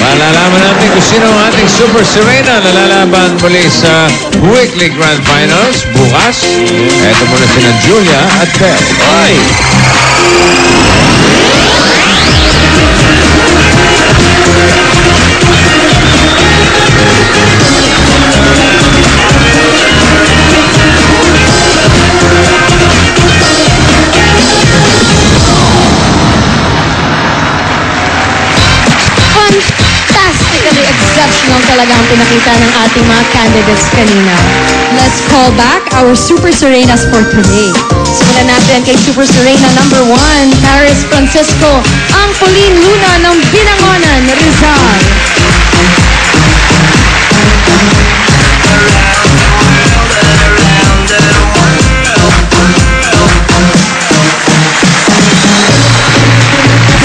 Malalaman natin kung sino ang ating Super Serena na lalaban muli sa Weekly Grand Finals bukas. Ito muna sina Julia at Belle. Oy! Fantastically exceptional talaga ang pinakita ng ating mga candidates kanina. Let's call back our Super Serenas for today. Simulan natin kay Super Serena number 1, Paris Francisco, ang Pauline Luna ng Binangonan, Rizal.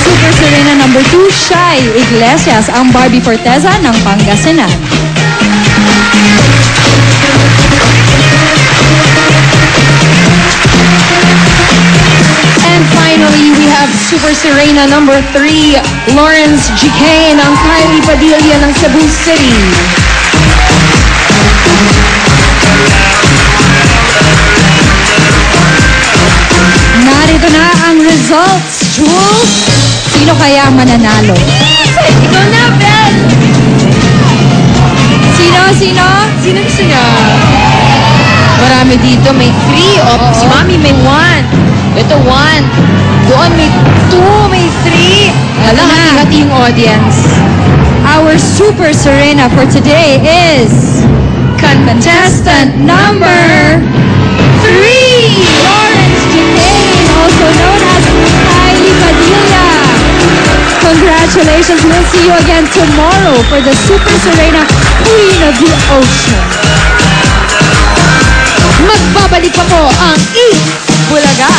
Super Serena number 2, Shy Iglesias, ang Barbie Forteza ng Pangasinan. And finally, we have Super Serena number 3, Lawrence GK ng Kylie Padilla ng Cebu City. Narito na ang results, Jules. Sino kaya mananalo? Ikaw na, Bel! Sino? Sino gusto niya? Marami dito. May 3. O, si Mami may 1. Ito 1. Doon may 2. May 3. Alam, hati-hati yung audience. Our Super Serena for today is contestant number 3, Lawrence Duquesne, also known as Kylie Padilla. Congratulations. We'll see you again tomorrow for the Super Serena Queen of the Ocean. Magbabalik pa po ang Eat Bulaga.